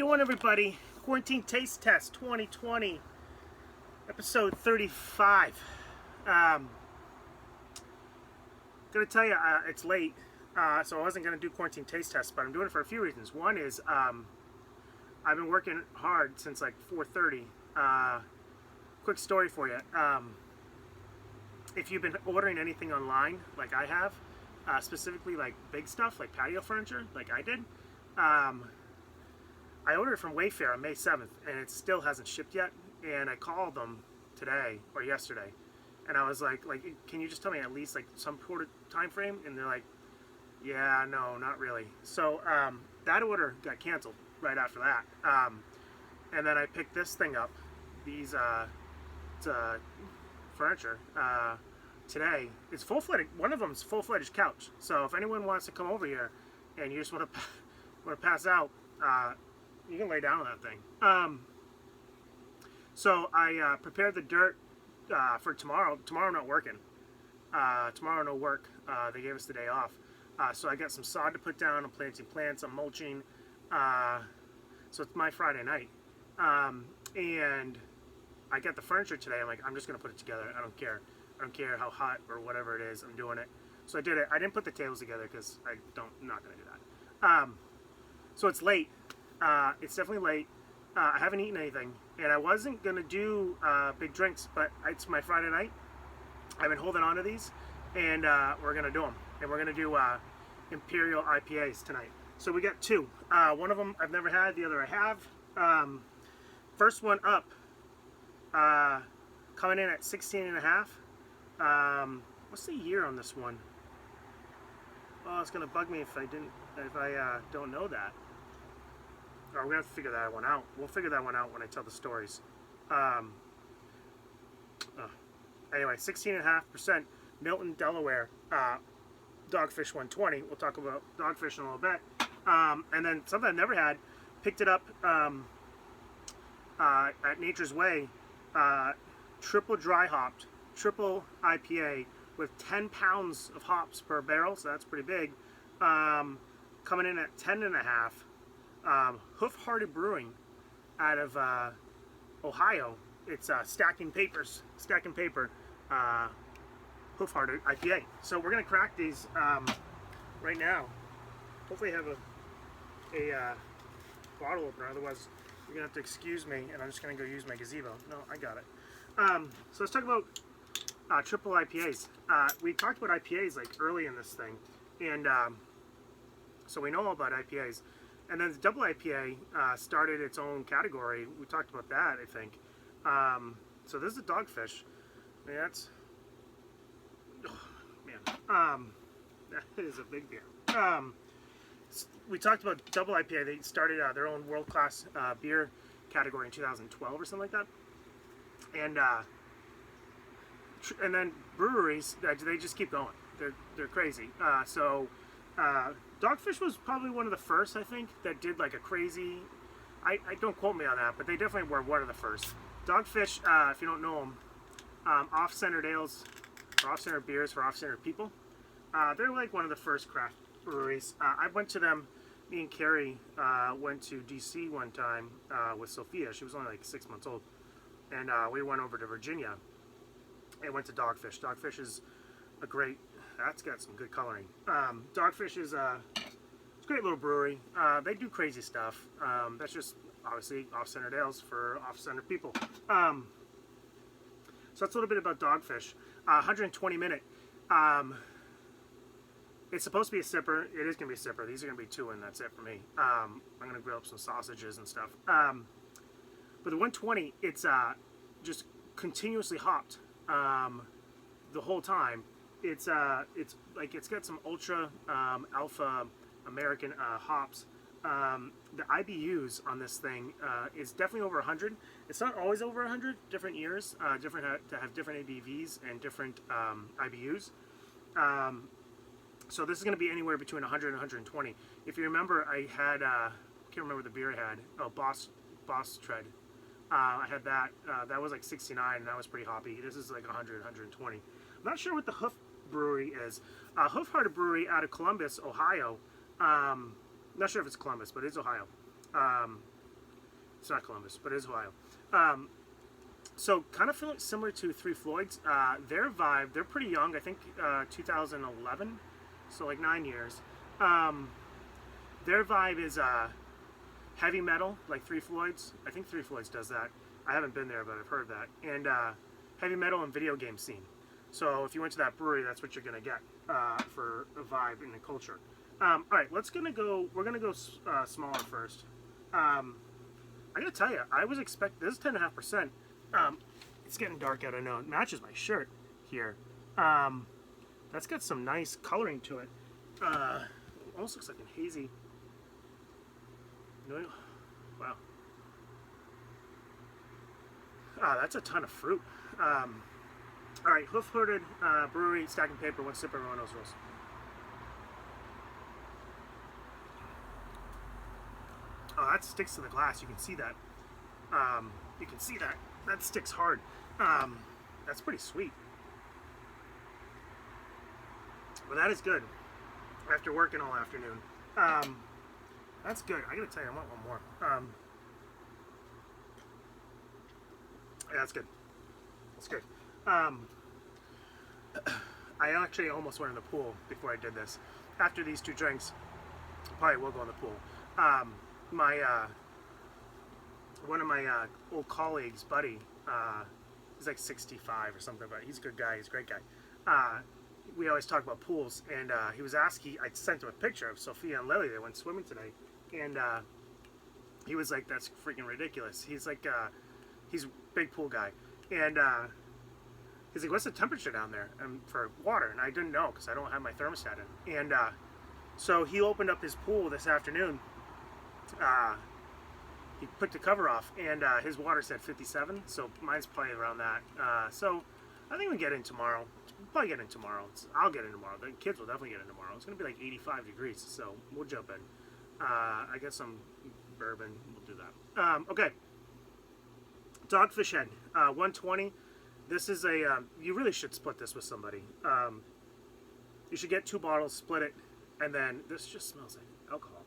doing, everybody? Quarantine Taste Test 2020, episode 35. Gonna tell you, it's late, so I wasn't gonna do quarantine taste tests, but I'm doing it for a few reasons. One is I've been working hard since like 4:30. Quick story for you. If you've been ordering anything online, like I have, specifically like big stuff, like patio furniture, like I did, I ordered it from Wayfair on May 7th, and it still hasn't shipped yet. And I called them today or yesterday, and I was like, can you just tell me at least like some sort of time frame? And they're like, yeah, no, not really. So that order got canceled right after that. And then I picked this thing up, these furniture today. It's full-fledged. One of them is full-fledged couch. So if anyone wants to come over here and you just want to pass out, you can lay down on that thing. So I prepared the dirt for tomorrow. Tomorrow I'm not working. Tomorrow no work. They gave us the day off. So I got some sod to put down. I'm planting plants. I'm mulching. So it's my Friday night. And I got the furniture today. I'm like, I'm just going to put it together. I don't care. I don't care how hot or whatever it is. I'm doing it. So I did it. I didn't put the tables together because I'm not going to do that. So it's late. It's definitely late. I haven't eaten anything, and I wasn't gonna do big drinks, but it's my Friday night. I've been holding on to these, and we're gonna do them. And we're gonna do Imperial IPAs tonight. So we got two. One of them I've never had. The other I have. First one up, coming in at 16.5. What's the year on this one? Oh, it's gonna bug me if I don't know that. We're going to have to figure that one out. We'll figure that one out when I tell the stories. Anyway, 16.5% Milton, Delaware, Dogfish 120. We'll talk about Dogfish in a little bit. And then something I've never had, picked it up at Nature's Way, triple dry hopped, triple IPA with 10 pounds of hops per barrel, so that's pretty big. Coming in at 10.5. Hoof Hearted Brewing out of Ohio. It's Stacking Paper, Hoof Hearted IPA. So we're gonna crack these right now. Hopefully, I have a bottle opener. Otherwise, you're gonna have to excuse me, and I'm just gonna go use my gazebo. No, I got it. So let's talk about triple IPAs. We talked about IPAs like early in this thing, and so we know all about IPAs. And then the double IPA started its own category. We talked about that, I think. So this is a Dogfish. I mean, that's... Oh, man. That is a big beer. We talked about double IPA. They started their own world-class beer category in 2012 or something like that. And then breweries, they just keep going. They're crazy. Dogfish was probably one of the first, I think, that did like a crazy, I don't quote me on that, but they definitely were one of the first. Dogfish, if you don't know them, off-centered ales, or off-centered beers for off-centered people. They're like one of the first craft breweries. I went to them, me and Carrie went to DC one time with Sophia. She was only like 6 months old. And we went over to Virginia and went to Dogfish. Dogfish is a great... That's got some good coloring. Dogfish is it's a great little brewery. They do crazy stuff. That's just obviously off-centered ales for off-centered people. So that's a little bit about Dogfish. 120 minute. It's supposed to be a sipper. It is going to be a sipper. These are going to be two, and that's it for me. I'm going to grill up some sausages and stuff. But the 120, it's just continuously hopped the whole time. It's got some ultra alpha American hops. The IBUs on this thing is definitely over 100. It's not always over 100. Different years, have different ABVs and different IBUs. So this is going to be anywhere between 100 and 120. If you remember, I had I can't remember the beer I had. Oh, Boss Tread. I had that. That was like 69, and that was pretty hoppy. This is like 100, 120. I'm not sure what the Hoof Brewery is. Hoof Hearted Brewery out of Columbus, Ohio. Not sure if it's Columbus, but it's Ohio. It's not Columbus, but it is Ohio. So kind of feeling similar to Three Floyds. Their vibe, they're pretty young. I think 2011, so like 9 years. Their vibe is heavy metal, like Three Floyds. I think Three Floyds does that. I haven't been there, but I've heard that. And heavy metal and video game scene. So if you went to that brewery, that's what you're gonna get for a vibe in the culture. All right, we're gonna go smaller first. I gotta tell you, I was expecting, this is 10.5%. It's getting dark out, I know. It matches my shirt here. That's got some nice coloring to it. Almost looks like a hazy. Wow. That's a ton of fruit. All right, Hoof-Hooded Brewery, Stacking Paper, one sip, everyone knows rules. Oh, that sticks to the glass. You can see that. You can see that. That sticks hard. That's pretty sweet. But that is good. After working all afternoon. That's good. I gotta tell you, I want one more. Yeah, that's good. That's good. I actually almost went in the pool before I did this. After these two drinks, probably will go in the pool. One of my old colleagues, Buddy, he's like 65 or something, but he's a good guy. He's a great guy. We always talk about pools, and he was asking. I sent him a picture of Sophia and Lily. They went swimming today, and he was like, "That's freaking ridiculous." He's like, he's a big pool guy, and he's like, "What's the temperature down there for water?" And I didn't know because I don't have my thermostat in. And so he opened up his pool this afternoon. He put the cover off, and his water said 57, so mine's probably around that. So I think we get in tomorrow. We'll probably get in tomorrow. I'll get in tomorrow. The kids will definitely get in tomorrow. It's going to be like 85 degrees, so we'll jump in. I guess some bourbon. We'll do that. Okay. Dogfish Head, 120. This is a, you really should split this with somebody. You should get 2 bottles, split it, and then this just smells like alcohol.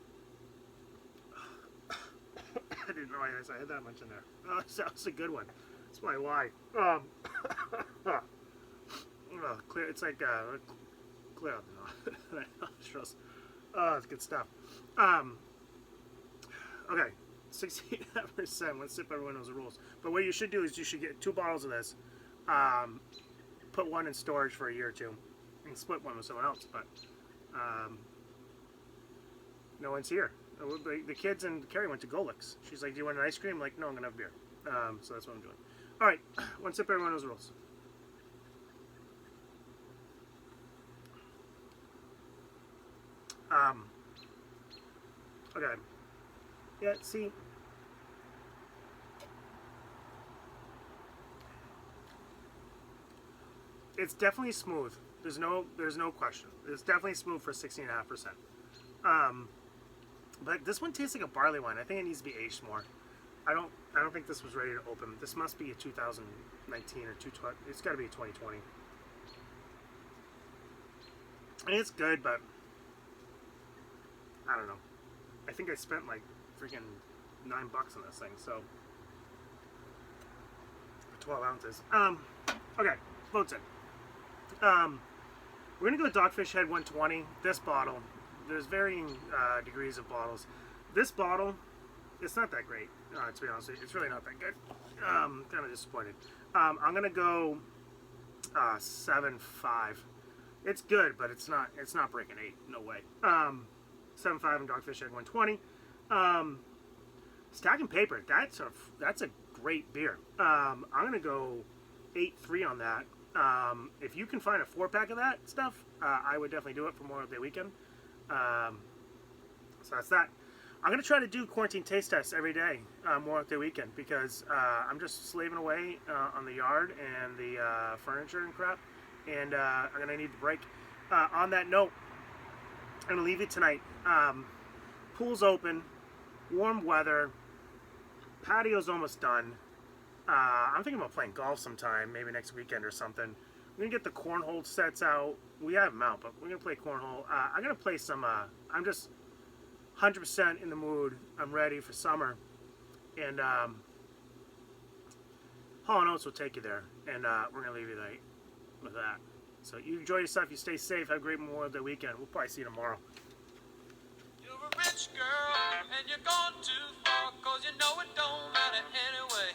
I didn't realize I had that much in there. Oh, that was a good one. That's probably why. Clear. It's like clear out the nostrils. Oh, it's good stuff. Okay, 16%. One sip. Everyone knows the rules. But what you should do is you should get 2 bottles of this. Put one in storage for a year or 2, and split one with someone else. But no one's here. The kids and Carrie went to Golix. She's like, "Do you want an ice cream?" I'm like, "No, I'm gonna have beer." So that's what I'm doing. All right, one sip. Everyone knows the rules. Okay. Yeah. See. It's definitely smooth. There's no question. It's definitely smooth for 16.5%. But this one tastes like a barley wine. I think it needs to be aged more. I don't think this was ready to open. This must be a 2019 or 2020. It's got to be a 2020. And it's good, but I don't know. I think I spent like freaking $9 on this thing. So for 12 ounces. Okay, floats in. We're gonna go with Dogfish Head 120. This bottle. There's varying degrees of bottles. This bottle, it's not that great, to be honest with you. It's really not that good. Kind of disappointed. I'm gonna go 7.5. It's good, but it's not breaking 8. No way. 7.5 and Dogfish Head 120. Stacking Paper. That's a great beer. I'm gonna go 8.3 on that. If you can find a 4-pack of that stuff, I would definitely do it for Memorial Day weekend. So that's that. I'm going to try to do quarantine taste tests every day, Memorial Day weekend, because I'm just slaving away on the yard and the furniture and crap, and I'm going to need the break. On that note, I'm going to leave you tonight. Pool's open, warm weather, patio's almost done. I'm thinking about playing golf sometime, maybe next weekend or something. We're going to get the cornhole sets out. We have them out, but we're going to play cornhole. I'm going to play some, I'm just 100% in the mood. I'm ready for summer. And Hall & Oates will take you there. And we're going to leave you tonight with that. So you enjoy yourself. You stay safe. Have a great Memorial Day weekend. We'll probably see you tomorrow. You're a rich girl and you're gone too far, 'cause you know it don't matter anyway.